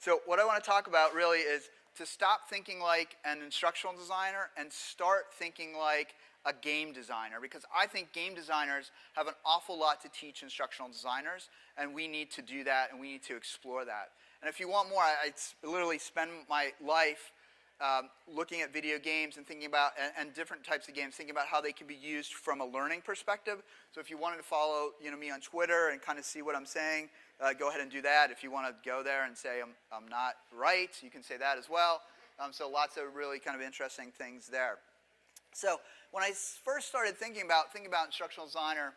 So what I want to talk about really is to stop thinking like an instructional designer and start thinking like a game designer, because I think game designers have an awful lot to teach instructional designers, and we need to do that, and we need to explore that. And if you want more, I literally spend my life looking at video games and thinking about, and different types of games, thinking about how they can be used from a learning perspective. So if you wanted to follow me on Twitter and kind of see what I'm saying, go ahead and do that. If you want to go there and say I'm not right, you can say that as well. So lots of really kind of interesting things there. So when I first started thinking about instructional designer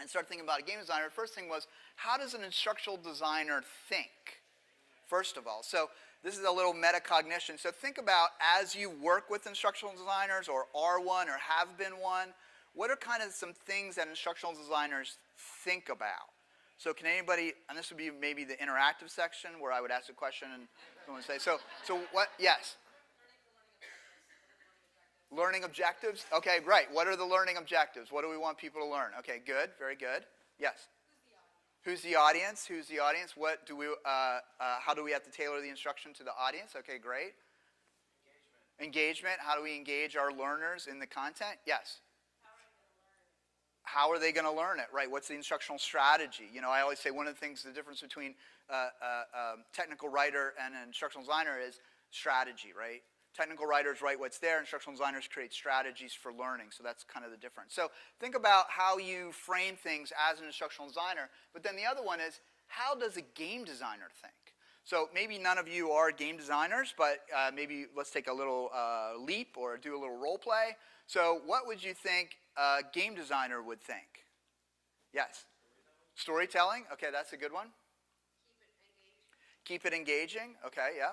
and started thinking about a game designer, the first thing was, how does an instructional designer think, first of all? So this is a little metacognition. So think about, as you work with instructional designers or are one or have been one, what are kind of some things that instructional designers think about? So can anybody, and this would be maybe the interactive section where I would ask a question and someone would say, so what, yes? Learning objectives? Okay, right. What are the learning objectives? What do we want people to learn? Okay, good, very good. Yes? Who's the audience? Who's the audience? What do we, how do we have to tailor the instruction to the audience? Okay, great. Engagement. How do we engage our learners in the content? Yes? How are they going to learn it? Right, what's the instructional strategy? I always say one of the things, the difference between a technical writer and an instructional designer is strategy, right? Technical writers write what's there, instructional designers create strategies for learning, so that's kind of the difference. So think about how you frame things as an instructional designer, but then the other one is, how does a game designer think? So maybe none of you are game designers, but maybe let's take a little leap or do a little role play. So what would you think a game designer would think? Yes? Storytelling? Okay, that's a good one. Keep it engaging. Okay, yeah.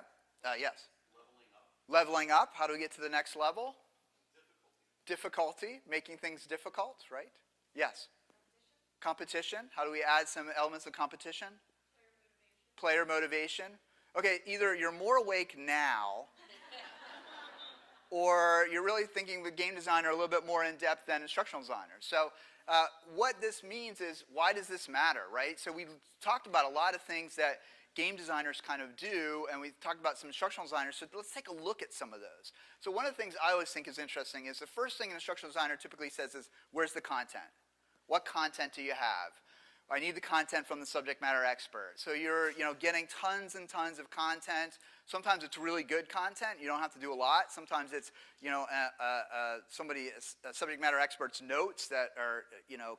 Yes? Leveling up. How do we get to the next level? Difficulty. Making things difficult, right? Yes. Competition. How do we add some elements of competition? Player motivation. Okay, either you're more awake now or you're really thinking the game designer a little bit more in depth than instructional designers. So what this means is, why does this matter, right? So we've talked about a lot of things that game designers kind of do, and we've talked about some instructional designers, so let's take a look at some of those. So one of the things I always think is interesting is the first thing an instructional designer typically says is, where's the content? What content do you have? I need the content from the subject matter expert. So you're getting tons and tons of content. Sometimes it's really good content. You don't have to do a lot. Sometimes it's a subject matter expert's notes that are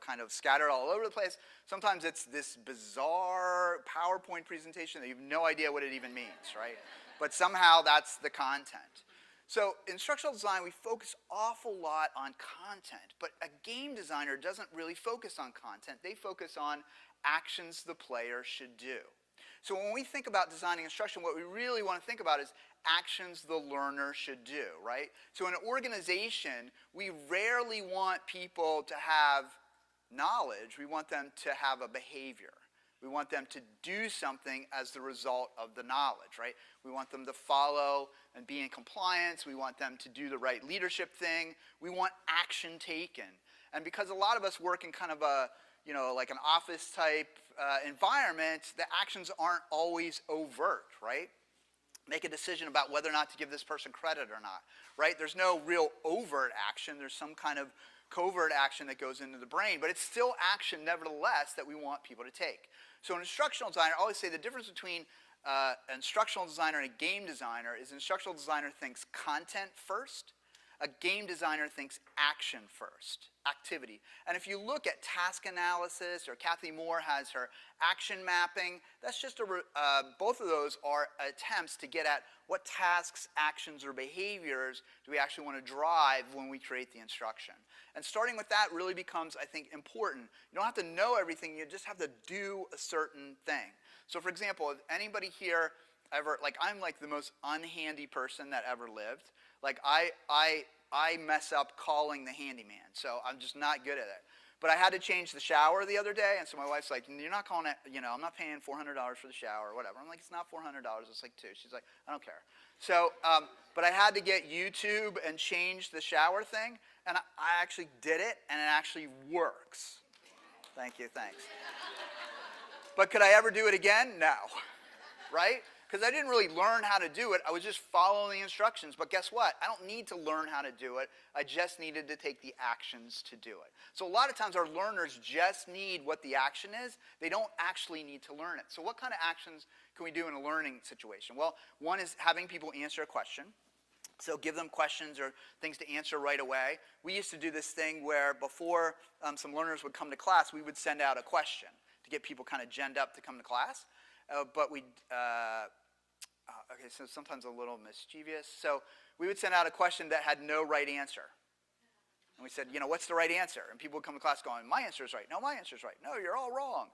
kind of scattered all over the place. Sometimes it's this bizarre PowerPoint presentation that you have no idea what it even means, right? But somehow that's the content. So instructional design, we focus awful lot on content, but a game designer doesn't really focus on content. They focus on actions the player should do. So when we think about designing instruction, what we really want to think about is actions the learner should do, right? So in an organization, we rarely want people to have knowledge. We want them to have a behavior. We want them to do something as the result of the knowledge, right? We want them to follow and be in compliance. We want them to do the right leadership thing. We want action taken. And because a lot of us work in kind of a, like an office type environment, the actions aren't always overt, right? Make a decision about whether or not to give this person credit or not, right? There's no real overt action. There's some kind of covert action that goes into the brain, but it's still action nevertheless that we want people to take. So an instructional designer, I always say the difference between an instructional designer and a game designer is an instructional designer thinks content first, a game designer thinks action first, activity. And if you look at task analysis, or Kathy Moore has her action mapping, that's just both of those are attempts to get at what tasks, actions, or behaviors do we actually want to drive when we create the instruction. And starting with that really becomes, I think, important. You don't have to know everything, you just have to do a certain thing. So for example, if anybody here ever, I'm like the most unhandy person that ever lived. Like I mess up calling the handyman, so I'm just not good at it. But I had to change the shower the other day, and so my wife's like, you're not calling it, I'm not paying $400 for the shower or whatever. I'm like, it's not $400, it's like $2. She's like, I don't care. So, but I had to get YouTube and change the shower thing, and I actually did it, and it actually works. Thank you, thanks. But could I ever do it again? No, right? because I didn't really learn how to do it. I was just following the instructions. But guess what? I don't need to learn how to do it. I just needed to take the actions to do it. So a lot of times our learners just need what the action is. They don't actually need to learn it. So what kind of actions can we do in a learning situation? Well, one is having people answer a question. So give them questions or things to answer right away. We used to do this thing where before some learners would come to class, we would send out a question to get people kind of genned up to come to class. Okay, so sometimes a little mischievous. So we would send out a question that had no right answer. And we said, what's the right answer? And people would come to class going, my answer is right. No, my answer is right. No, you're all wrong.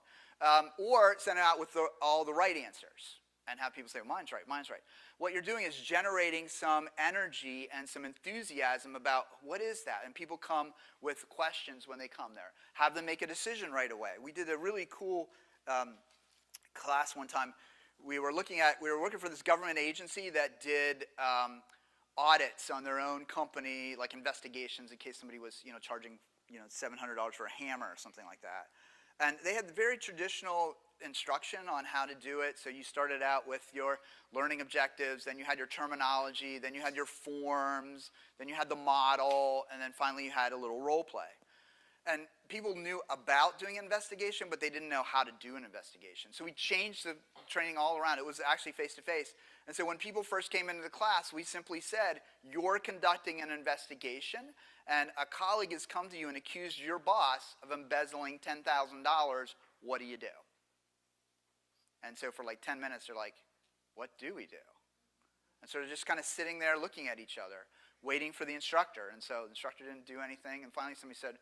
Or send it out with all the right answers and have people say, mine's right, mine's right. What you're doing is generating some energy and some enthusiasm about what is that? And people come with questions when they come there. Have them make a decision right away. We did a really cool class one time. We were working for this government agency that did audits on their own company, like investigations in case somebody was, charging, $700 for a hammer or something like that. And they had very traditional instruction on how to do it. So you started out with your learning objectives, then you had your terminology, then you had your forms, then you had the model, and then finally you had a little role play. And people knew about doing an investigation, but they didn't know how to do an investigation. So we changed the training all around. It was actually face-to-face. And so when people first came into the class, we simply said, you're conducting an investigation, and a colleague has come to you and accused your boss of embezzling $10,000. What do you do? And so for like 10 minutes, they're like, what do we do? And so they're just kind of sitting there looking at each other, waiting for the instructor. And so the instructor didn't do anything. And finally somebody said,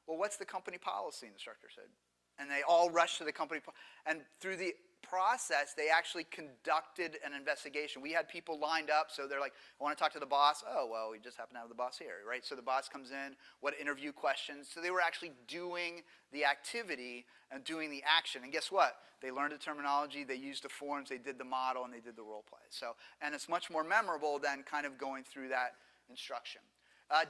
well, what's the company policy? And the instructor said. And they all rushed to the company. And through the process, they actually conducted an investigation. We had people lined up. So they're like, I want to talk to the boss. Oh, well, we just happen to have the boss here, right? So the boss comes in. What interview questions? So they were actually doing the activity and doing the action. And guess what? They learned the terminology. They used the forms. They did the model. And they did the role play. So, and it's much more memorable than kind of going through that instruction.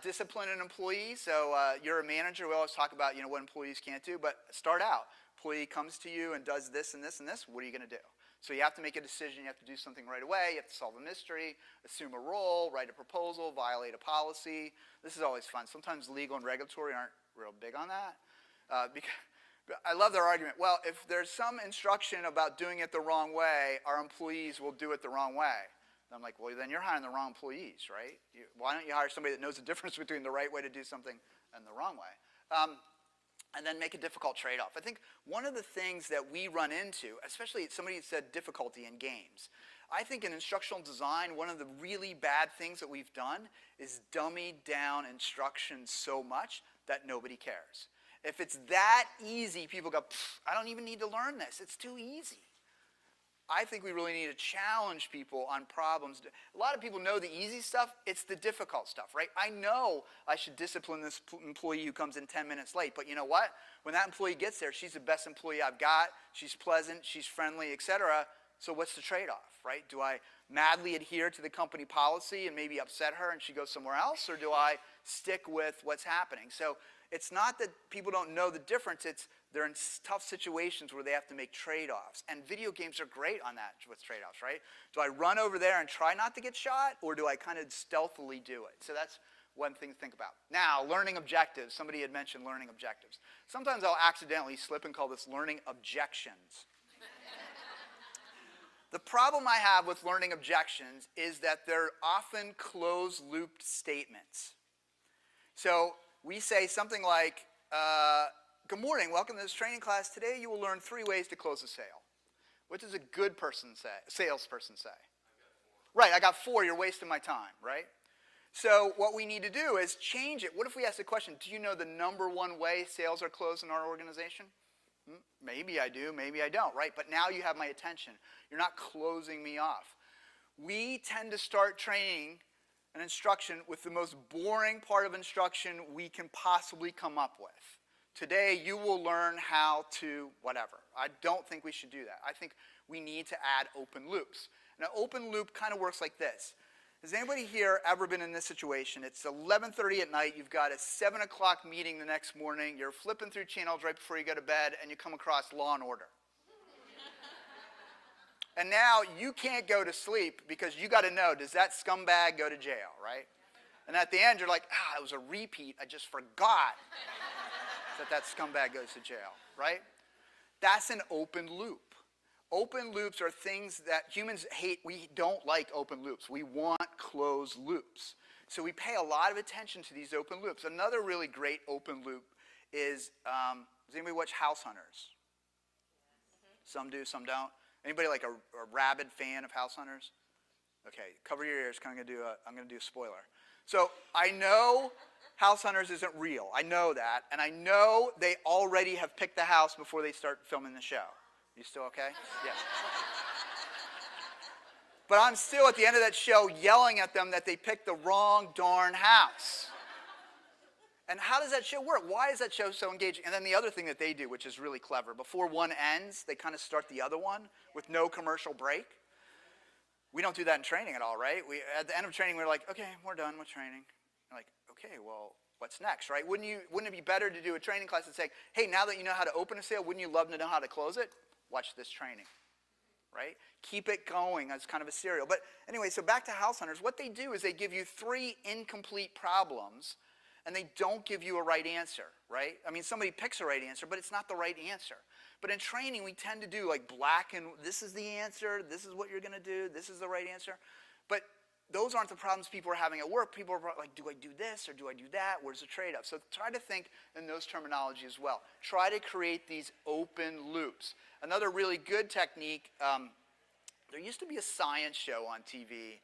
Discipline an employee. So you're a manager. We always talk about what employees can't do, but start out. Employee comes to you and does this and this and this. What are you going to do? So you have to make a decision. You have to do something right away. You have to solve a mystery, assume a role, write a proposal, violate a policy. This is always fun. Sometimes legal and regulatory aren't real big on that. Because I love their argument. Well, if there's some instruction about doing it the wrong way, our employees will do it the wrong way. And I'm like, well, then you're hiring the wrong employees, right? Why don't you hire somebody that knows the difference between the right way to do something and the wrong way? And then make a difficult trade-off. I think one of the things that we run into, especially somebody said difficulty in games. I think in instructional design, one of the really bad things that we've done is dummied down instruction so much that nobody cares. If it's that easy, people go, I don't even need to learn this. It's too easy. I think we really need to challenge people on problems. A lot of people know the easy stuff. It's the difficult stuff, right? I know I should discipline this employee who comes in 10 minutes late, but you know what? When that employee gets there, she's the best employee I've got. She's pleasant, she's friendly, etc. So what's the trade-off, right? Do I madly adhere to the company policy and maybe upset her and she goes somewhere else, or do I stick with what's happening? So it's not that people don't know the difference. It's they're in tough situations where they have to make trade-offs. And video games are great on that with trade-offs, right? Do I run over there and try not to get shot, or do I kind of stealthily do it? So that's one thing to think about. Now, learning objectives. Somebody had mentioned learning objectives. Sometimes I'll accidentally slip and call this learning objections. The problem I have with learning objections is that they're often closed-looped statements. So we say something like, good morning, welcome to this training class. Today you will learn 3 ways to close a sale. What does a good person say, salesperson say? Right, I got 4, you're wasting my time, right? So what we need to do is change it. What if we ask the question, do you know the #1 way sales are closed in our organization? Maybe I do, maybe I don't, right? But now you have my attention. You're not closing me off. We tend to start training an instruction with the most boring part of instruction we can possibly come up with. Today, you will learn how to whatever. I don't think we should do that. I think we need to add open loops. And an open loop kind of works like this. Has anybody here ever been in this situation? It's 11:30 at night. You've got a 7 o'clock meeting the next morning. You're flipping through channels right before you go to bed, and you come across Law and Order. And now you can't go to sleep because you got to know, does that scumbag go to jail, right? And at the end, you're like, it was a repeat. I just forgot that scumbag goes to jail, right? That's an open loop. Open loops are things that humans hate. We don't like open loops. We want closed loops. So we pay a lot of attention to these open loops. Another really great open loop is, does anybody watch House Hunters? Some do, some don't. Anybody like a rabid fan of House Hunters? Okay, cover your ears. I'm going to do a spoiler. So I know House Hunters isn't real. I know that. And I know they already have picked the house before they start filming the show. You still okay? Yeah. But I'm still at the end of that show yelling at them that they picked the wrong darn house. And how does that show work? Why is that show so engaging? And then the other thing that they do, which is really clever, before one ends, they kind of start the other one with no commercial break. We don't do that in training at all, right? At the end of training, we're like, okay, we're done with training. We're like, okay, well, what's next, right? Wouldn't it be better to do a training class and say, hey, now that you know how to open a sale, wouldn't you love to know how to close it? Watch this training, right? Keep it going as kind of a serial. But anyway, so back to House Hunters. What they do is they give you 3 incomplete problems, and they don't give you a right answer, right? I mean, somebody picks a right answer, but it's not the right answer. But in training, we tend to do like black and this is the answer, this is what you're going to do, this is the right answer. But those aren't the problems people are having at work. People are like, do I do this or do I do that? Where's the trade-off? So try to think in those terminology as well. Try to create these open loops. Another really good technique, there used to be a science show on TV,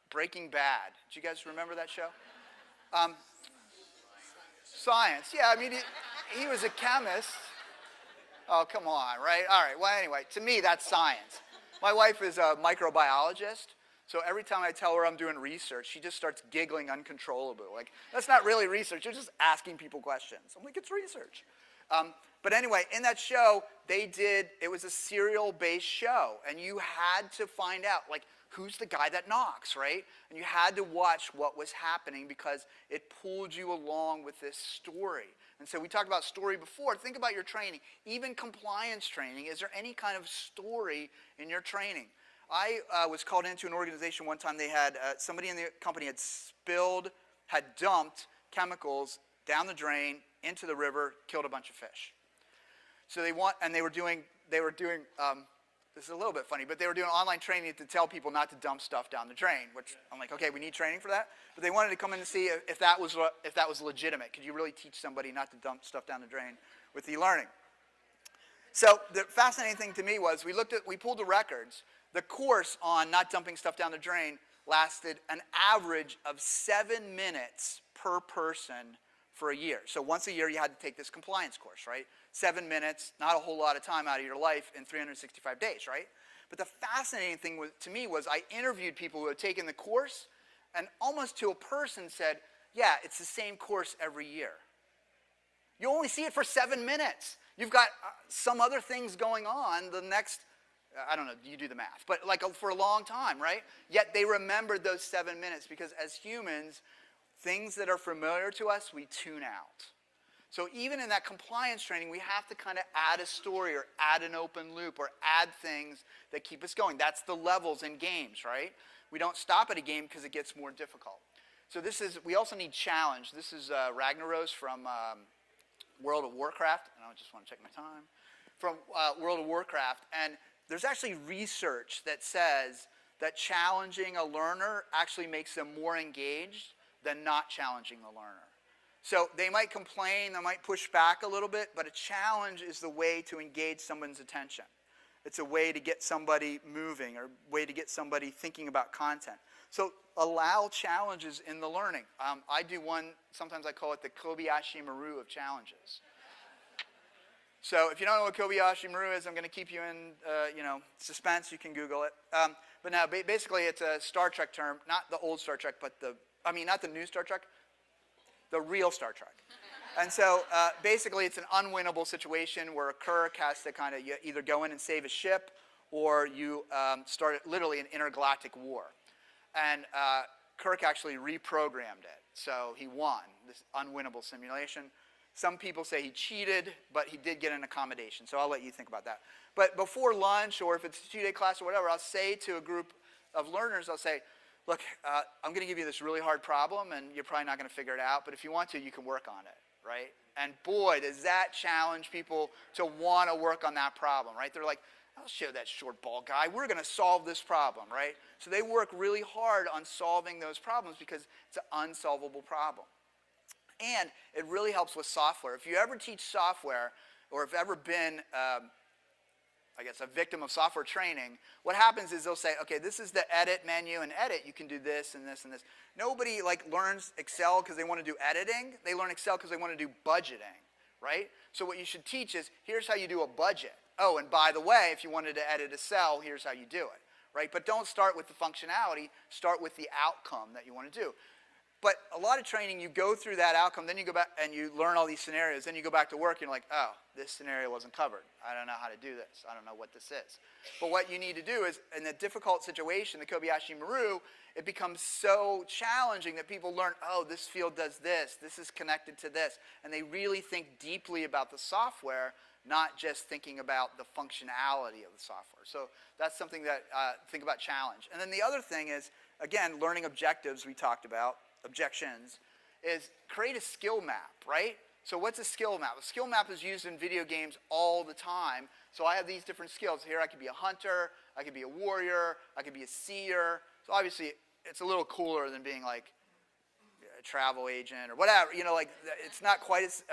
Breaking Bad. Do you guys remember that show? Science, yeah, I mean, he was a chemist. Oh, come on, right? All right, well, anyway, to me, that's science. My wife is a microbiologist, so every time I tell her I'm doing research, she just starts giggling uncontrollably. Like, that's not really research, you're just asking people questions. I'm like, it's research. But anyway, in that show, it was a serial-based show, and you had to find out, like, who's the guy that knocks, right? And you had to watch what was happening because it pulled you along with this story. And so we talked about story before. Think about your training. Even compliance training, is there any kind of story in your training? I was called into an organization one time. They had somebody in the company had dumped chemicals down the drain into the river, killed a bunch of fish. So they were doing this is a little bit funny, but they were doing online training to tell people not to dump stuff down the drain, which I'm like, okay, we need training for that. But they wanted to come in and see if that was legitimate. Could you really teach somebody not to dump stuff down the drain with e-learning? So the fascinating thing to me was we pulled the records. The course on not dumping stuff down the drain lasted an average of 7 minutes per person for a year. So once a year, you had to take this compliance course, right? 7 minutes, not a whole lot of time out of your life in 365 days, right? But the fascinating thing to me was I interviewed people who had taken the course and almost to a person said, yeah, it's the same course every year. You only see it for 7 minutes. You've got some other things going on the next, I don't know, you do the math, but like for a long time, right? Yet they remembered those 7 minutes because as humans, things that are familiar to us, we tune out. So even in that compliance training, we have to kind of add a story or add an open loop or add things that keep us going. That's the levels in games, right? We don't stop at a game because it gets more difficult. So we also need challenge. This is Ragnaros from World of Warcraft. And I just want to check my time. From World of Warcraft. And there's actually research that says that challenging a learner actually makes them more engaged than not challenging the learner. So they might complain, they might push back a little bit, but a challenge is the way to engage someone's attention. It's a way to get somebody moving or a way to get somebody thinking about content. So allow challenges in the learning. I do one, sometimes I call it the Kobayashi Maru of challenges. So if you don't know what Kobayashi Maru is, I'm going to keep you in suspense. You can Google it. But now basically it's a Star Trek term, not the old Star Trek, but not the new Star Trek, the real Star Trek. And so basically it's an unwinnable situation where Kirk has to kind of either go in and save a ship or you start literally an intergalactic war. And Kirk actually reprogrammed it. So he won this unwinnable simulation. Some people say he cheated, but he did get an accommodation. So I'll let you think about that. But before lunch, or if it's a 2-day class or whatever, I'll say to a group of learners, I'll say, look, I'm going to give you this really hard problem, and you're probably not going to figure it out. But if you want to, you can work on it, right? And boy, does that challenge people to want to work on that problem, right? They're like, I'll show that short ball guy. We're going to solve this problem, right? So they work really hard on solving those problems because it's an unsolvable problem. And it really helps with software. If you ever teach software, or have ever been, I guess, a victim of software training, what happens is they'll say, okay, this is the edit menu, and edit, you can do this and this and this. Nobody learns Excel because they want to do editing. They learn Excel because they want to do budgeting, right? So what you should teach is, here's how you do a budget. Oh, and by the way, if you wanted to edit a cell, here's how you do it, right? But don't start with the functionality. Start with the outcome that you want to do. But a lot of training, you go through that outcome, then you go back and you learn all these scenarios, then you go back to work and you're like, oh, this scenario wasn't covered. I don't know how to do this. I don't know what this is. But what you need to do is, in a difficult situation, the Kobayashi Maru, it becomes so challenging that people learn, oh, this field does this is connected to this. And they really think deeply about the software, not just thinking about the functionality of the software. So that's something that, think about challenge. And then the other thing is, again, learning objectives we talked about. Objections, is create a skill map, right? So what's a skill map? A skill map is used in video games all the time. So I have these different skills. Here I could be a hunter, I could be a warrior, I could be a seer. So obviously it's a little cooler than being like a travel agent or whatever. It's not quite as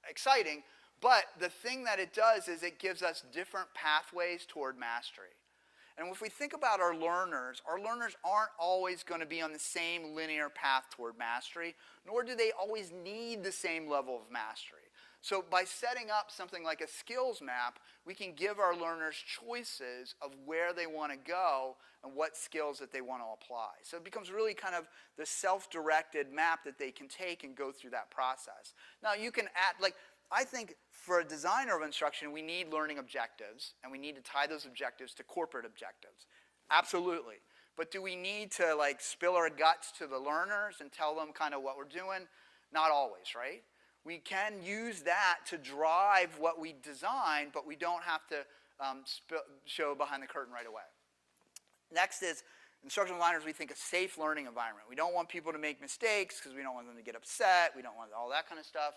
exciting. But the thing that it does is it gives us different pathways toward mastery. And if we think about our learners aren't always going to be on the same linear path toward mastery, nor do they always need the same level of mastery. So by setting up something like a skills map, we can give our learners choices of where they want to go and what skills that they want to apply. So it becomes really kind of the self-directed map that they can take and go through that process. Now you can add, I think for a designer of instruction, we need learning objectives, and we need to tie those objectives to corporate objectives. Absolutely. But do we need to spill our guts to the learners and tell them kind of what we're doing? Not always, right? We can use that to drive what we design, but we don't have to show behind the curtain right away. Next is, instructional designers, we think a safe learning environment. We don't want people to make mistakes because we don't want them to get upset. We don't want all that kind of stuff.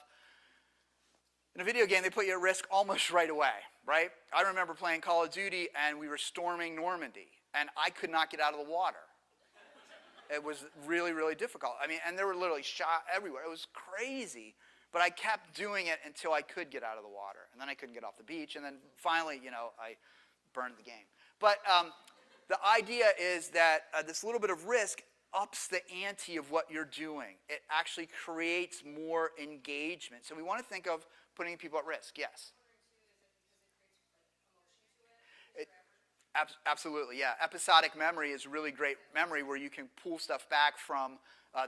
In a video game, they put you at risk almost right away, right? I remember playing Call of Duty, and we were storming Normandy, and I could not get out of the water. It was really, really difficult. And there were literally shot everywhere. It was crazy, but I kept doing it until I could get out of the water, and then I couldn't get off the beach, and then finally, I burned the game. But the idea is that this little bit of risk ups the ante of what you're doing. It actually creates more engagement. So we want to think of putting people at risk. Yes? Absolutely, yeah. Episodic memory is really great memory where you can pull stuff back from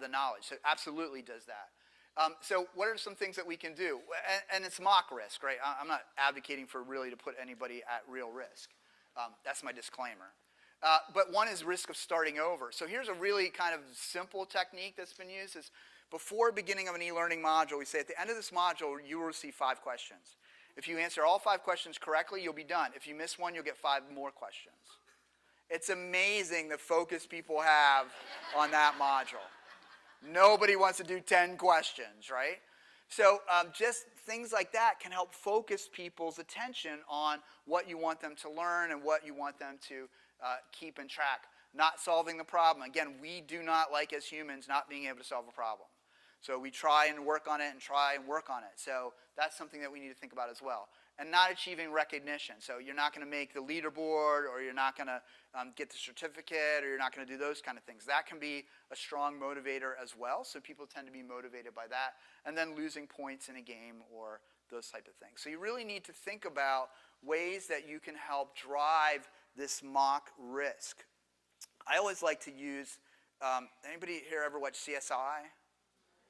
the knowledge. So it absolutely does that. So what are some things that we can do? And it's mock risk, right? I'm not advocating for really to put anybody at real risk. That's my disclaimer. But one is risk of starting over. So here's a really kind of simple technique that's been used is before beginning of an e-learning module, we say at the end of this module, you will receive 5 questions. If you answer all 5 questions correctly, you'll be done. If you miss one, you'll get 5 more questions. It's amazing the focus people have on that module. Nobody wants to do 10 questions, right? So just things like that can help focus people's attention on what you want them to learn and what you want them to keep in track. Not solving the problem. Again, we do not like as humans not being able to solve a problem. So we try and work on it and try and work on it. So that's something that we need to think about as well. And not achieving recognition. So you're not going to make the leaderboard, or you're not going to get the certificate, or you're not going to do those kind of things. That can be a strong motivator as well. So people tend to be motivated by that. And then losing points in a game or those type of things. So you really need to think about ways that you can help drive this mock risk. I always like to use, anybody here ever watch CSI?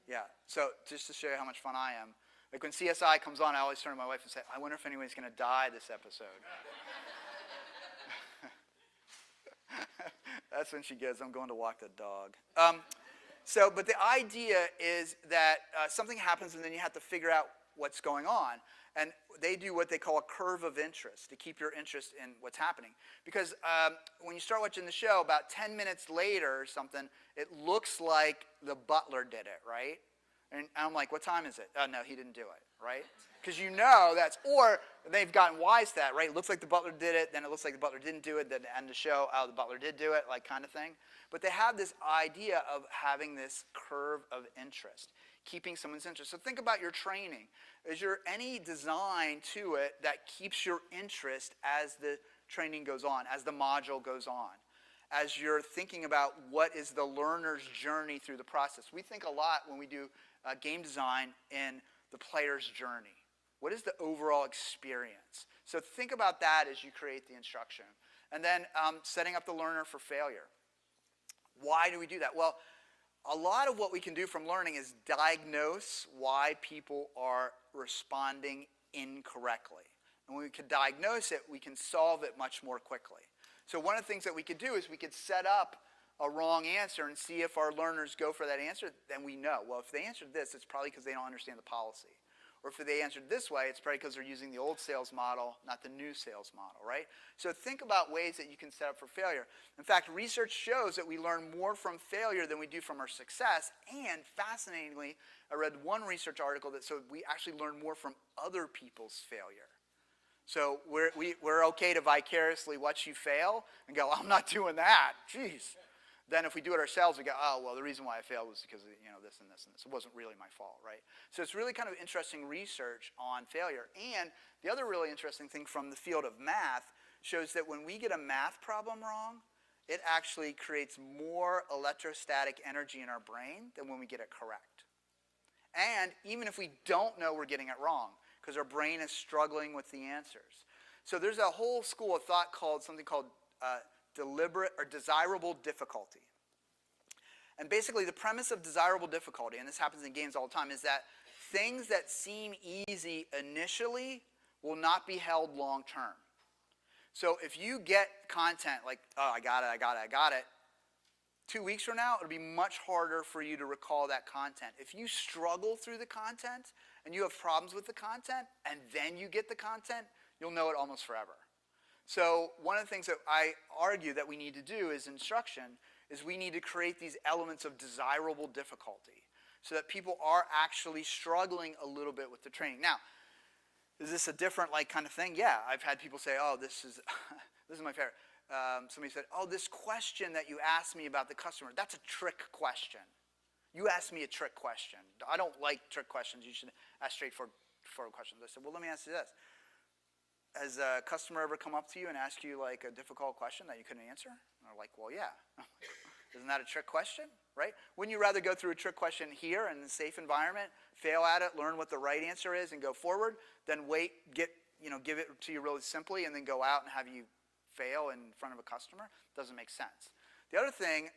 Yeah, so just to show you how much fun I am. Like when CSI comes on, I always turn to my wife and say, I wonder if anyone's going to die this episode. That's when she goes, I'm going to walk the dog. But the idea is that something happens and then you have to figure out what's going on. And they do what they call a curve of interest to keep your interest in what's happening. Because when you start watching the show, about 10 minutes later or something, it looks like the butler did it, right? And I'm like, what time is it? Oh, no, he didn't do it, right? Because you know that's, or they've gotten wise to that, right? It looks like the butler did it, then it looks like the butler didn't do it, then end the show, oh, the butler did do it, like kind of thing. But they have this idea of having this curve of interest, keeping someone's interest. So think about your training. Is there any design to it that keeps your interest as the training goes on, as the module goes on? As you're thinking about what is the learner's journey through the process. We think a lot when we do game design in the player's journey. What is the overall experience? So think about that as you create the instruction. And then setting up the learner for failure. Why do we do that? Well, a lot of what we can do from learning is diagnose why people are responding incorrectly. And when we can diagnose it, we can solve it much more quickly. So one of the things that we could do is we could set up a wrong answer and see if our learners go for that answer, then we know. Well, if they answered this, it's probably because they don't understand the policy. Or if they answered this way, it's probably because they're using the old sales model, not the new sales model, right? So think about ways that you can set up for failure. In fact, research shows that we learn more from failure than we do from our success. And fascinatingly, I read one research article that said we actually learn more from other people's failure. So we're okay to vicariously watch you fail and go, I'm not doing that. Jeez. Then if we do it ourselves, we go, oh, well, the reason why I failed was because of, this and this and this. It wasn't really my fault, right? So it's really kind of interesting research on failure. And the other really interesting thing from the field of math shows that when we get a math problem wrong, it actually creates more electrostatic energy in our brain than when we get it correct. And even if we don't know we're getting it wrong, because our brain is struggling with the answers. So there's a whole school of thought called something called deliberate or desirable difficulty. And basically the premise of desirable difficulty, and this happens in games all the time, is that things that seem easy initially will not be held long term. So if you get content like, oh, I got it, 2 weeks from now, it'll be much harder for you to recall that content. If you struggle through the content and you have problems with the content and then you get the content, you'll know it almost forever. So one of the things that I argue that we need to do as instruction is we need to create these elements of desirable difficulty so that people are actually struggling a little bit with the training. Now, is this a different kind of thing? Yeah, I've had people say, oh, this is my favorite. Somebody said, oh, this question that you asked me about the customer, that's a trick question. You asked me a trick question. I don't like trick questions. You should ask straightforward questions. I said, well, let me ask you this. Has a customer ever come up to you and asked you a difficult question that you couldn't answer? And they're like, well, yeah. Isn't that a trick question, right? Wouldn't you rather go through a trick question here in a safe environment, fail at it, learn what the right answer is, and go forward, than wait, give it to you really simply, and then go out and have you fail in front of a customer? Doesn't make sense. The other thing,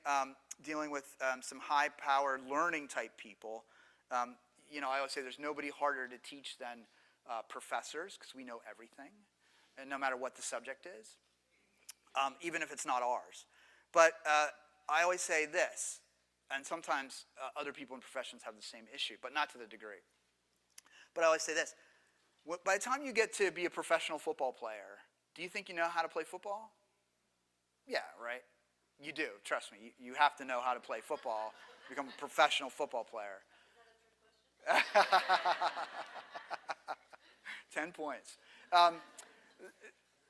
dealing with some high-powered learning type people, I always say there's nobody harder to teach than professors, because we know everything, and no matter what the subject is, even if it's not ours. But I always say this, and sometimes other people in professions have the same issue, but not to the degree. But I always say this, by the time you get to be a professional football player, do you think you know how to play football? Yeah, right? You do, trust me. You have to know how to play football to become a professional football player. 10 points.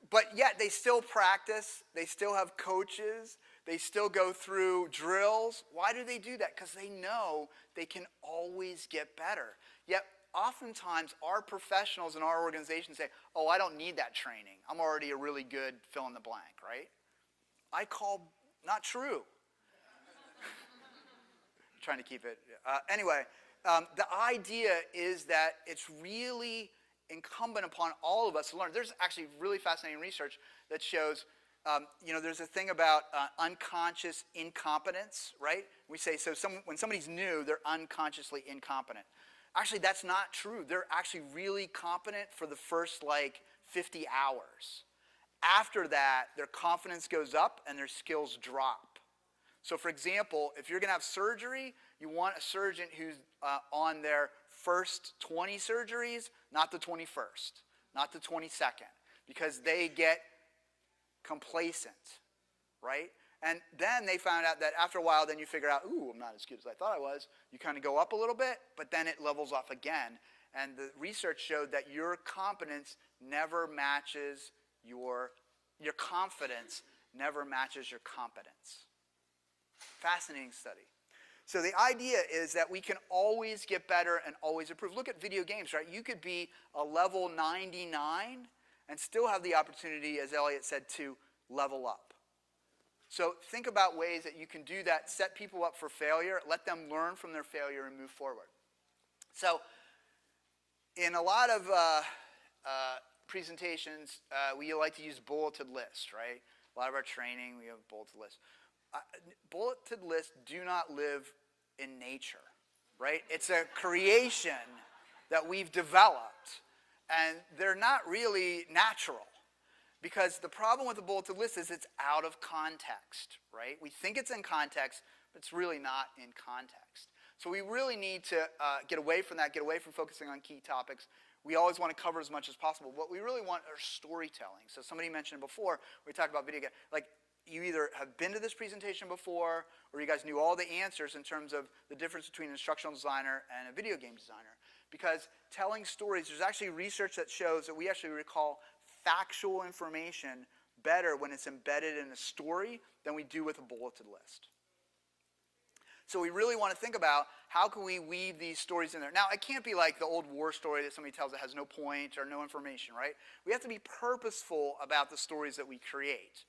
But yet they still practice, they still have coaches, they still go through drills. Why do they do that? Because they know they can always get better. Yet oftentimes our professionals in our organization say, oh, I don't need that training. I'm already a really good fill in the blank, right? I call not true. Trying to keep it. Anyway, the idea is that it's really incumbent upon all of us to learn. There's actually really fascinating research that shows, there's a thing about unconscious incompetence, right? We say, when somebody's new, they're unconsciously incompetent. Actually, that's not true. They're actually really competent for the first 50 hours. After that, their confidence goes up and their skills drop. So for example, if you're going to have surgery You want a surgeon who's on their first 20 surgeries, not the 21st, not the 22nd, because they get complacent, right? And then they found out that after a while, then you figure out, ooh, I'm not as good as I thought I was. You kind of go up a little bit, but then it levels off again. And the research showed that your competence never matches your confidence never matches your competence. Fascinating study. So the idea is that we can always get better and always improve. Look at video games, right? You could be a level 99 and still have the opportunity, as Elliot said, to level up. So think about ways that you can do that, set people up for failure, let them learn from their failure and move forward. So in a lot of presentations, we like to use bulleted lists, right? A lot of our training, we have bulleted lists. Bulleted lists do not live in nature, right? It's a creation that we've developed, and they're not really natural. Because the problem with the bulleted list is it's out of context, right? We think it's in context, but it's really not in context. So we really need to get away from that, get away from focusing on key topics. We always want to cover as much as possible. What we really want are storytelling. So somebody mentioned before, we talked about video games, like you either have been to this presentation before, or you guys knew all the answers in terms of the difference between an instructional designer and a video game designer. Because telling stories, there's actually research that shows that we actually recall factual information better when it's embedded in a story than we do with a bulleted list. So we really want to think about how can we weave these stories in there. Now, it can't be like the old war story that somebody tells that has no point or no information, right? We have to be purposeful about the stories that we create.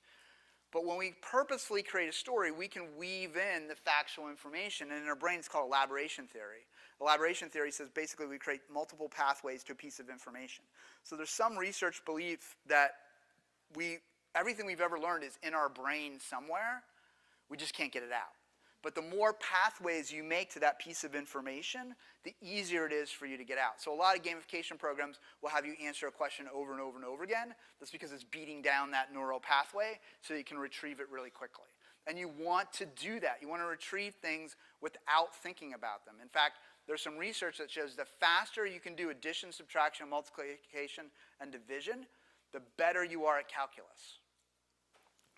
But when we purposefully create a story, we can weave in the factual information, and in our brain it's called elaboration theory. Elaboration theory says basically we create multiple pathways to a piece of information. So there's some research belief that everything we've ever learned is in our brain somewhere. We just can't get it out. But the more pathways you make to that piece of information, the easier it is for you to get out. So a lot of gamification programs will have you answer a question over and over and over again. That's because it's beating down that neural pathway so you can retrieve it really quickly. And you want to do that. You want to retrieve things without thinking about them. In fact, there's some research that shows the faster you can do addition, subtraction, multiplication, and division, the better you are at calculus.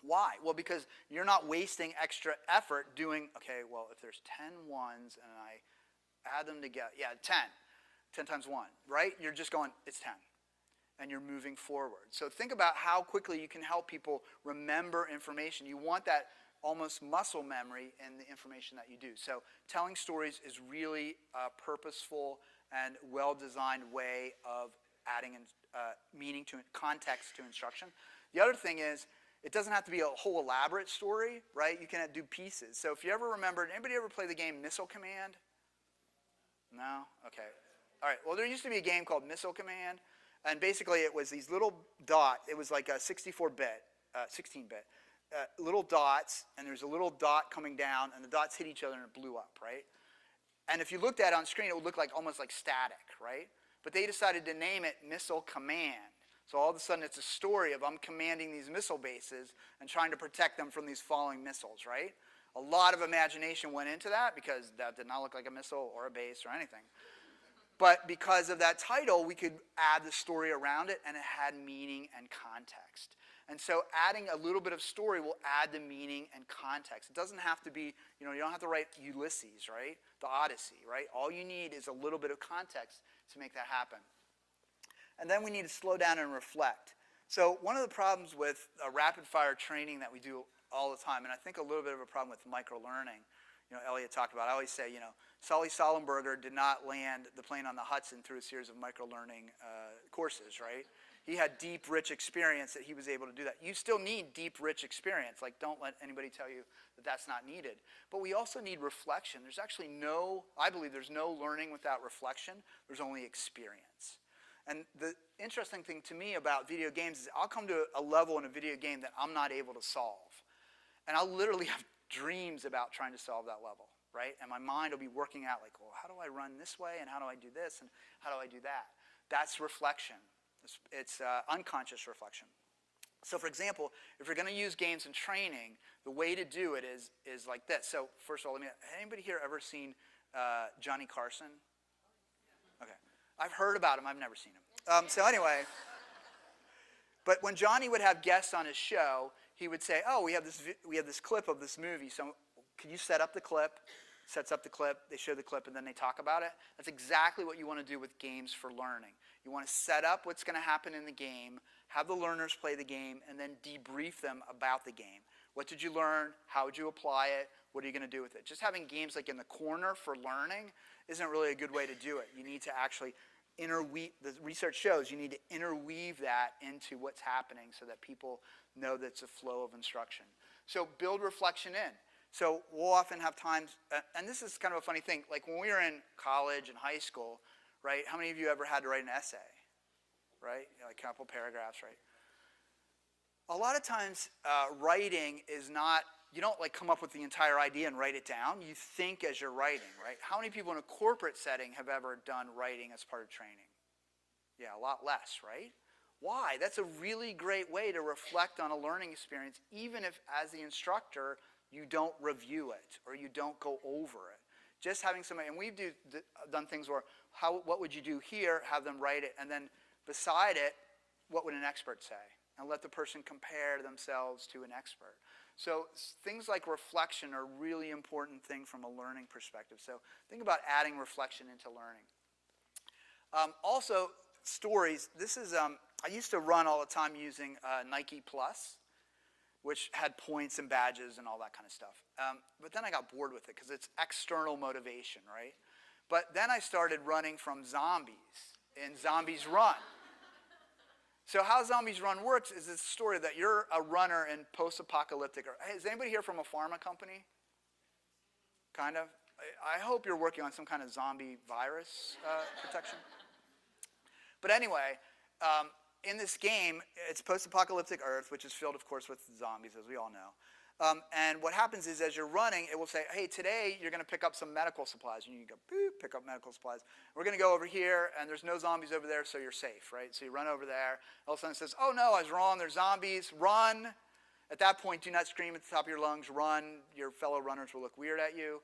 Why? Well, because you're not wasting extra effort doing, okay, well, if there's 10 ones and I add them together, yeah, 10. 10 times 1, right? You're just going, it's 10. And you're moving forward. So think about how quickly you can help people remember information. You want that almost muscle memory in the information that you do. So telling stories is really a purposeful and well-designed way of adding meaning to context to instruction. The other thing is, it doesn't have to be a whole elaborate story, right? You can do pieces. So if you ever remember, anybody ever play the game Missile Command? No? Okay. All right. Well, there used to be a game called Missile Command, and basically it was these little dots. It was like a 64-bit, 16-bit, little dots, and there's a little dot coming down, and the dots hit each other and it blew up, right? And if you looked at it on screen, it would look like almost like static, right? But they decided to name it Missile Command. So all of a sudden it's a story of I'm commanding these missile bases and trying to protect them from these falling missiles, right? A lot of imagination went into that because that did not look like a missile or a base or anything. But because of that title, we could add the story around it and it had meaning and context. And so adding a little bit of story will add the meaning and context. It doesn't have to be, you don't have to write Ulysses, right? The Odyssey, right? All you need is a little bit of context to make that happen. And then we need to slow down and reflect. So one of the problems with rapid-fire training that we do all the time, and I think a little bit of a problem with micro-learning, Elliot talked about, I always say, Sully Sullenberger did not land the plane on the Hudson through a series of micro-learning courses, right? He had deep, rich experience that he was able to do that. You still need deep, rich experience. Like, don't let anybody tell you that that's not needed. But we also need reflection. There's actually I believe there's no learning without reflection. There's only experience. And the interesting thing to me about video games is I'll come to a level in a video game that I'm not able to solve. And I'll literally have dreams about trying to solve that level, right? And my mind will be working out like, well, how do I run this way? And how do I do this? And how do I do that? That's reflection. It's unconscious reflection. So for example, if you're going to use games in training, the way to do it is like this. So first of all, anybody here ever seen Johnny Carson? Okay. I've heard about him. I've never seen him. So anyway, but when Johnny would have guests on his show, he would say, oh, we have this clip of this movie. So can you set up the clip? Sets up the clip, they show the clip, and then they talk about it. That's exactly what you want to do with games for learning. You want to set up what's going to happen in the game, have the learners play the game, and then debrief them about the game. What did you learn? How would you apply it? What are you going to do with it? Just having games like in the corner for learning isn't really a good way to do it. You need to actually interweave, the research shows you need to interweave that into what's happening so that people know that it's a flow of instruction. So build reflection in. So we'll often have times, and this is kind of a funny thing, like when we were in college and high school, right, how many of you ever had to write an essay, right? Like a couple paragraphs, right? A lot of times writing is not, you don't like come up with the entire idea and write it down. You think as you're writing, right? How many people in a corporate setting have ever done writing as part of training? Yeah, a lot less, right? Why? That's a really great way to reflect on a learning experience, even if as the instructor, you don't review it or you don't go over it. Just having somebody, and we've done things where, what would you do here, have them write it, and then beside it, what would an expert say? And let the person compare themselves to an expert. So things like reflection are a really important thing from a learning perspective. So think about adding reflection into learning. Also, stories. This is, I used to run all the time using Nike Plus, which had points and badges and all that kind of stuff. But then I got bored with it because it's external motivation, right? But then I started running from zombies in Zombies Run. So how Zombies Run works is this story that you're a runner in post-apocalyptic. Hey, is anybody here from a pharma company? Kind of? I hope you're working on some kind of zombie virus protection. But anyway, in this game, it's post-apocalyptic Earth, which is filled, of course, with zombies, as we all know. And what happens is, as you're running, it will say, hey, today you're going to pick up some medical supplies. And you go, boop, pick up medical supplies. We're going to go over here, and there's no zombies over there, so you're safe, right? So you run over there. All of a sudden it says, oh, no, I was wrong. There's zombies. Run. At that point, do not scream at the top of your lungs. Run. Your fellow runners will look weird at you.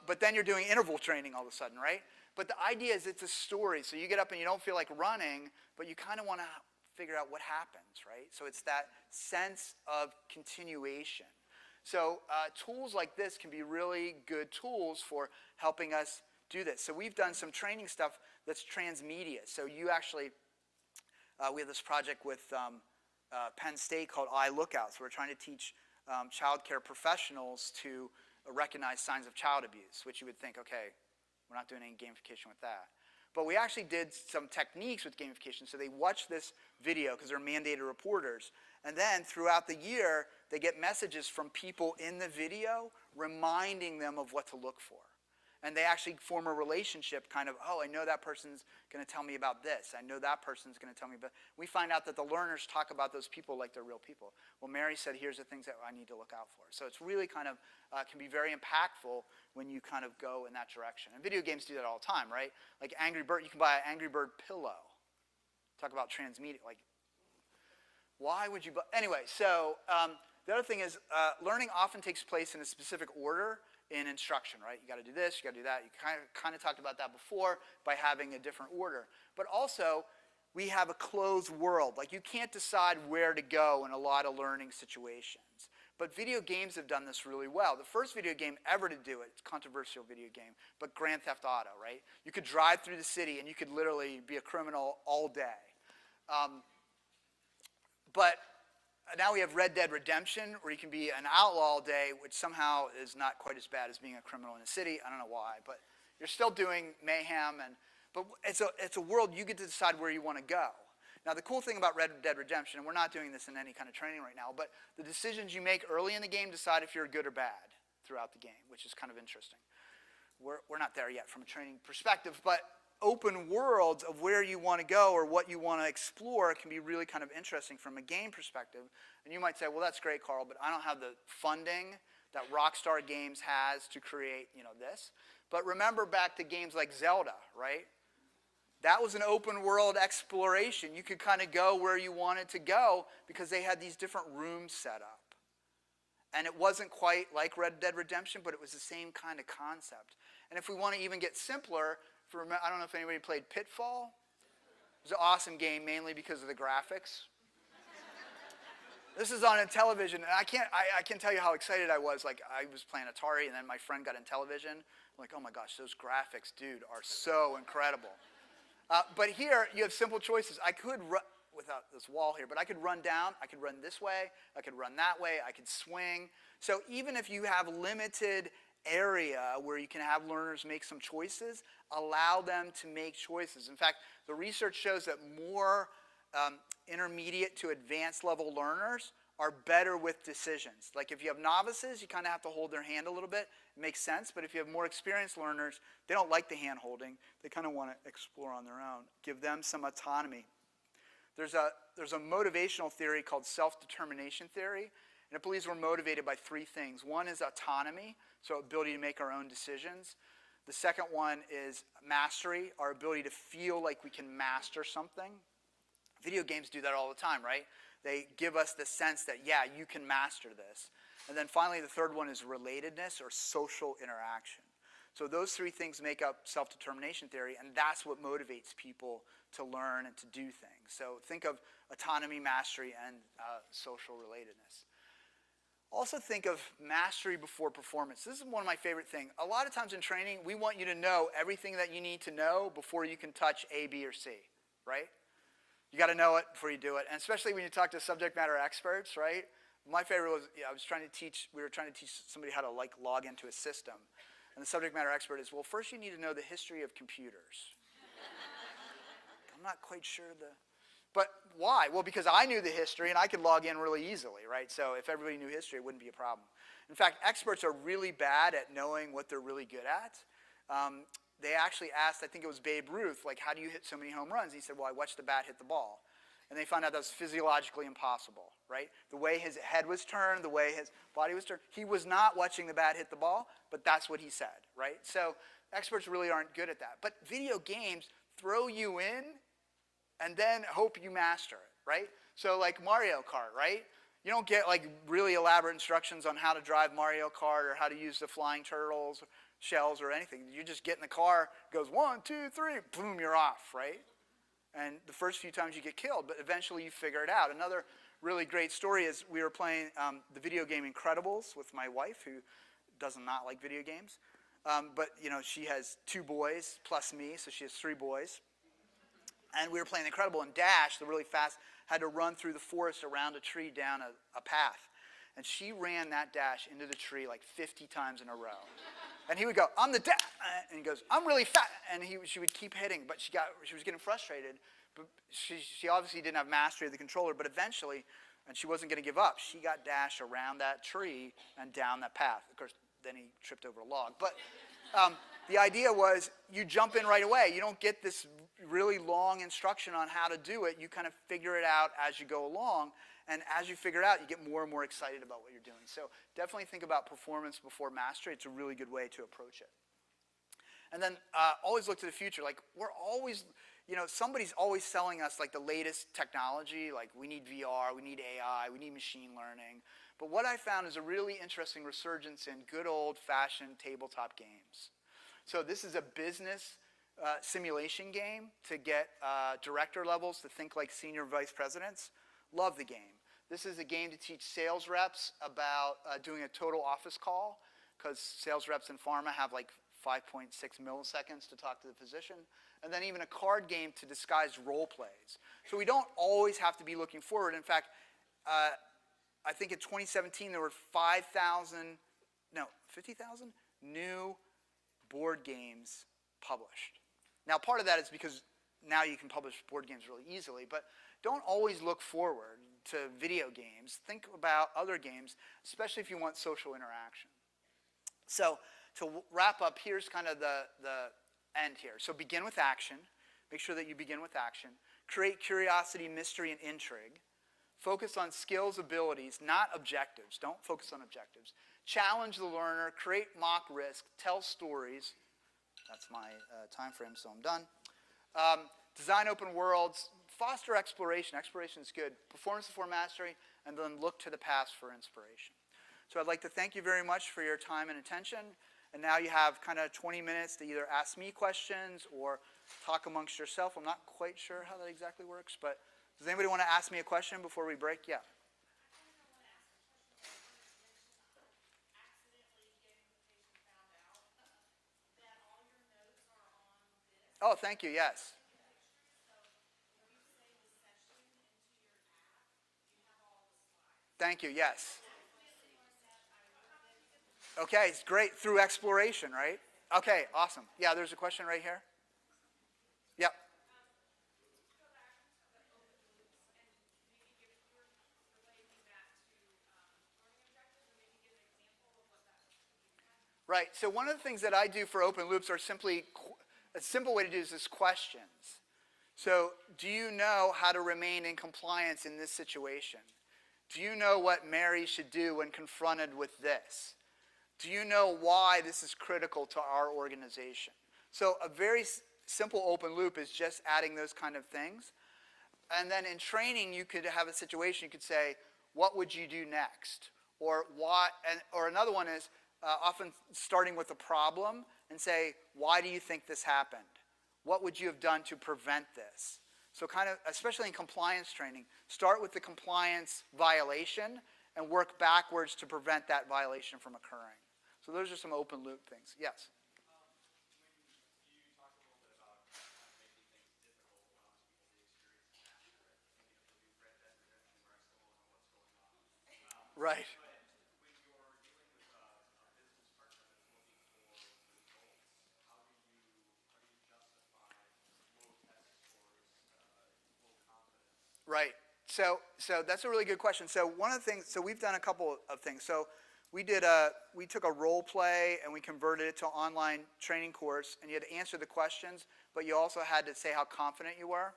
But then you're doing interval training all of a sudden, right? But the idea is it's a story. So you get up and you don't feel like running, but you kind of want to figure out what happens, right? So it's that sense of continuation. So tools like this can be really good tools for helping us do this. So we've done some training stuff that's transmedia. So you actually, we have this project with Penn State called iLookout. So we're trying to teach child care professionals to recognize signs of child abuse, which you would think, okay, we're not doing any gamification with that. But we actually did some techniques with gamification. So they watch this video because they're mandated reporters. And then throughout the year, they get messages from people in the video reminding them of what to look for. And they actually form a relationship kind of, oh, I know that person's going to tell me about this. I know that person's going to tell me about. We find out that the learners talk about those people like they're real people. Well, Mary said, here's the things that I need to look out for. So it's really kind of, can be very impactful when you kind of go in that direction. And video games do that all the time, right? Like Angry Bird, you can buy an Angry Bird pillow. Talk about transmedia. Like, why would you buy? Anyway, so the other thing is learning often takes place in a specific order in instruction, right? You got to do this, you got to do that. You kind of talked about that before by having a different order. But also, we have a closed world. Like you can't decide where to go in a lot of learning situations. But video games have done this really well. The first video game ever to do it, it's a controversial video game, but Grand Theft Auto, right? You could drive through the city and you could literally be a criminal all day. But now we have Red Dead Redemption, where you can be an outlaw all day, which somehow is not quite as bad as being a criminal in a city. I don't know why, but you're still doing mayhem. But it's a world you get to decide where you want to go. Now, the cool thing about Red Dead Redemption, and we're not doing this in any kind of training right now, but the decisions you make early in the game decide if you're good or bad throughout the game, which is kind of interesting. We're not there yet from a training perspective, but open worlds of where you want to go or what you want to explore can be really kind of interesting from a game perspective. And you might say, well, that's great, Carl, but I don't have the funding that Rockstar Games has to create, this. But remember back to games like Zelda, right? That was an open world exploration. You could kind of go where you wanted to go because they had these different rooms set up. And it wasn't quite like Red Dead Redemption, but it was the same kind of concept. And if we want to even get simpler, I don't know if anybody played Pitfall. It was an awesome game, mainly because of the graphics. This is on a television, and I can't tell you how excited I was. Like, I was playing Atari, and then my friend got in television. I'm like, oh my gosh, those graphics, dude, are so incredible. But here, you have simple choices. I could run, without this wall here, but I could run down, I could run this way, I could run that way, I could swing. So even if you have limited area where you can have learners make some choices, allow them to make choices. In fact, the research shows that more intermediate to advanced level learners are better with decisions. Like if you have novices, you kind of have to hold their hand a little bit. It makes sense. But if you have more experienced learners, they don't like the hand holding. They kind of want to explore on their own. Give them some autonomy. There's a motivational theory called self-determination theory. And it believes we're motivated by three things. One is autonomy, so ability to make our own decisions. The second one is mastery, our ability to feel like we can master something. Video games do that all the time, right? They give us the sense that, yeah, you can master this. And then finally, the third one is relatedness or social interaction. So those three things make up self-determination theory, and that's what motivates people to learn and to do things. So think of autonomy, mastery, and social relatedness. Also think of mastery before performance. This is one of my favorite things. A lot of times in training, we want you to know everything that you need to know before you can touch A, B, or C, right? You got to know it before you do it, and especially when you talk to subject matter experts, right? My favorite was, we were trying to teach somebody how to log into a system, and the subject matter expert is, well, first you need to know the history of computers. I'm not quite sure but why? Well, because I knew the history and I could log in really easily, right? So if everybody knew history, it wouldn't be a problem. In fact, experts are really bad at knowing what they're really good at. They actually asked, I think it was Babe Ruth, like, how do you hit so many home runs? He said, well, I watched the bat hit the ball. And they found out that was physiologically impossible, right? The way his head was turned, the way his body was turned, he was not watching the bat hit the ball, but that's what he said, right? So experts really aren't good at that. But video games throw you in and then hope you master it, right? So like Mario Kart, right? You don't get like really elaborate instructions on how to drive Mario Kart or how to use the flying turtles, shells, or anything. You just get in the car, goes 1, 2, 3, boom, you're off, right? And the first few times you get killed, but eventually you figure it out. Another really great story is we were playing the video game Incredibles with my wife, who does not like video games. But you know, she has 2 boys plus me, so she has 3 boys. And we were playing Incredible, and Dash, the really fast, had to run through the forest around a tree down a path. And she ran that Dash into the tree like 50 times in a row. And he would go, I'm the Dash, and he goes, I'm really fat. And she would keep hitting, but she was getting frustrated. But she obviously didn't have mastery of the controller, but eventually, and she wasn't going to give up, she got Dash around that tree and down that path. Of course, then he tripped over a log. But the idea was you jump in right away. You don't get this really long instruction on how to do it. You kind of figure it out as you go along. And as you figure it out, you get more and more excited about what you're doing. So definitely think about performance before mastery. It's a really good way to approach it. And then always look to the future. Like we're always, somebody's always selling us like the latest technology. Like we need VR, we need AI, we need machine learning. But what I found is a really interesting resurgence in good old-fashioned tabletop games. So this is a business simulation game to get director levels to think like senior vice presidents. Love the game. This is a game to teach sales reps about doing a total office call, because sales reps in pharma have like 5.6 milliseconds to talk to the physician. And then even a card game to disguise role plays. So we don't always have to be looking forward. In fact, I think in 2017 there were 50,000 new board games published. Now part of that is because now you can publish board games really easily, but don't always look forward to video games. Think about other games, especially if you want social interaction. So to wrap up, here's kind of the end here. So begin with action. Make sure that you begin with action. Create curiosity, mystery, and intrigue. Focus on skills, abilities, not objectives. Don't focus on objectives. Challenge the learner. Create mock risk. Tell stories. That's my time frame, so I'm done. Design open worlds, foster exploration. Exploration is good. Performance before mastery, and then look to the past for inspiration. So I'd like to thank you very much for your time and attention. And now you have kind of 20 minutes to either ask me questions or talk amongst yourself. I'm not quite sure how that exactly works, but does anybody want to ask me a question before we break? Yeah. Oh, thank you. Yes. Thank you. Yes. Okay, it's great. Through exploration, right? Okay, awesome. Yeah, there's a question right here. Yep. Right. So one of the things that I do for open loops are simply, a simple way to do this is questions. So do you know how to remain in compliance in this situation? Do you know what Mary should do when confronted with this? Do you know why this is critical to our organization? So a very simple open loop is just adding those kind of things. And then in training, you could have a situation, you could say, what would you do next? Or why, or another one is often starting with a problem and say, why do you think this happened? What would you have done to prevent this? So kind of, especially in compliance training, start with the compliance violation and work backwards to prevent that violation from occurring. So those are some open loop things. Yes? Right. Right. So that's a really good question. So one of the things, so we've done a couple of things. So we took a role play and we converted it to an online training course, and you had to answer the questions, but you also had to say how confident you were.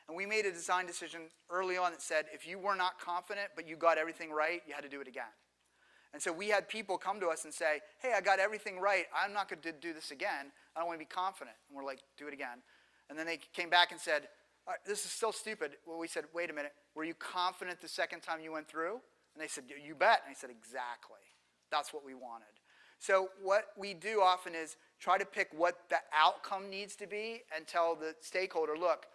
And we made a design decision early on that said if you were not confident but you got everything right, you had to do it again. And so we had people come to us and say, hey, I got everything right. I'm not going to do this again. I don't want to be confident. And we're like, do it again. And then they came back and said, this is still stupid. Well, we said, wait a minute. Were you confident the second time you went through? And they said, you bet. And I said, exactly. That's what we wanted. So what we do often is try to pick what the outcome needs to be and tell the stakeholder, look,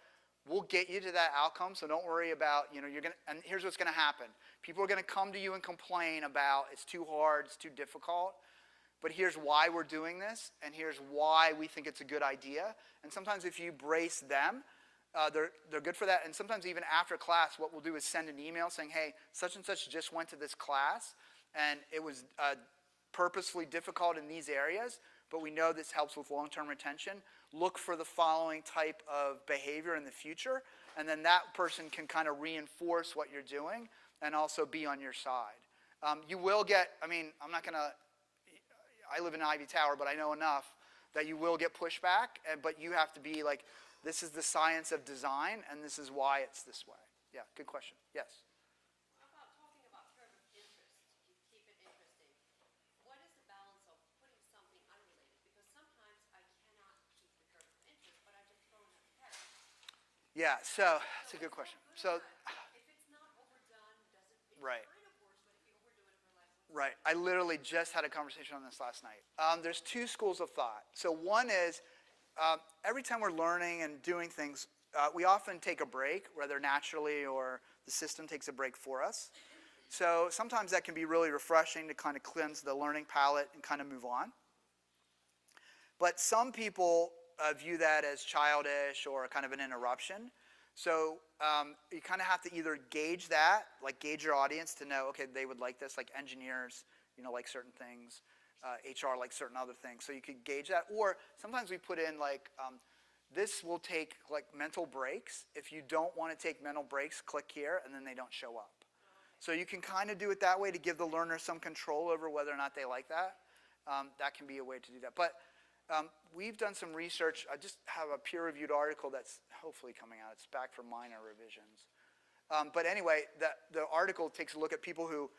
we'll get you to that outcome, so don't worry about, you're going to, and here's what's going to happen. People are going to come to you and complain about it's too hard, it's too difficult, but here's why we're doing this, and here's why we think it's a good idea. And sometimes if you brace them, they're good for that. And sometimes even after class, what we'll do is send an email saying, hey, such and such just went to this class, and it was purposefully difficult in these areas, but we know this helps with long-term retention. Look for the following type of behavior in the future, and then that person can kind of reinforce what you're doing and also be on your side. You will get, I'm not going to, I live in Ivy Tower, but I know enough that you will get pushback, but you have to be like, this is the science of design, and this is why it's this way. Yeah, good question. Yes? Yeah, so that's a good question. So, right. Right. I literally just had a conversation on this last night. There's two schools of thought. So one is every time we're learning and doing things, we often take a break, whether naturally or the system takes a break for us. So sometimes that can be really refreshing to kind of cleanse the learning palette and kind of move on. But some people view that as childish or kind of an interruption. So you kind of have to either gauge that, like gauge your audience to know, okay, they would like this, like engineers, like certain things, HR like certain other things. So you could gauge that. Or sometimes we put in like, this will take like mental breaks. If you don't want to take mental breaks, click here, and then they don't show up. So you can kind of do it that way to give the learner some control over whether or not they like that. That can be a way to do that. But we've done some research. I just have a peer-reviewed article that's hopefully coming out. It's back for minor revisions. But anyway, the article takes a look at people who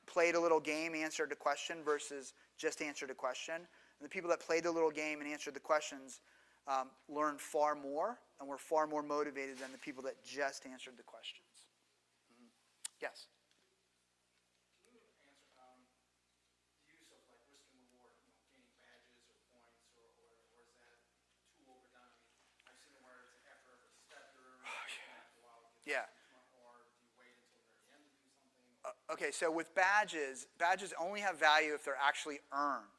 played a little game, answered a question, versus just answered a question. And the people that played the little game and answered the questions, learn far more, and we're far more motivated than the people that just answered the questions. Mm-hmm. Yes? Can you answer the use of like risk and reward, gaining badges or points, or is that too overdone? I mean, I've seen it where it's after every step you're after a while to get Yeah. or do you wait until the very end to do something? Okay, so with badges only have value if they're actually earned.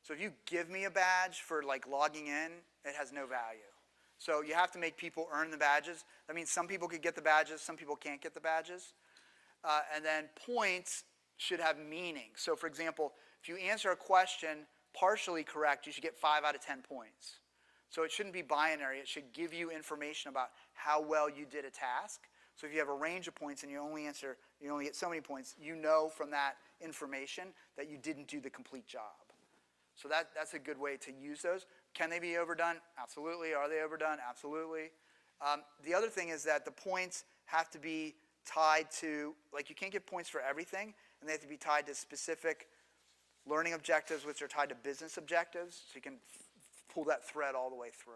So if you give me a badge for like logging in, it has no value. So you have to make people earn the badges. That means some people could get the badges, some people can't get the badges. And then points should have meaning. So for example, if you answer a question partially correct, you should get 5 out of 10 points. So it shouldn't be binary. It should give you information about how well you did a task. So if you have a range of points and you only get so many points, you know from that information that you didn't do the complete job. So that's a good way to use those. Can they be overdone? Absolutely. Are they overdone? Absolutely. The other thing is that the points have to be tied to, like you can't give points for everything, and they have to be tied to specific learning objectives, which are tied to business objectives, so you can pull that thread all the way through.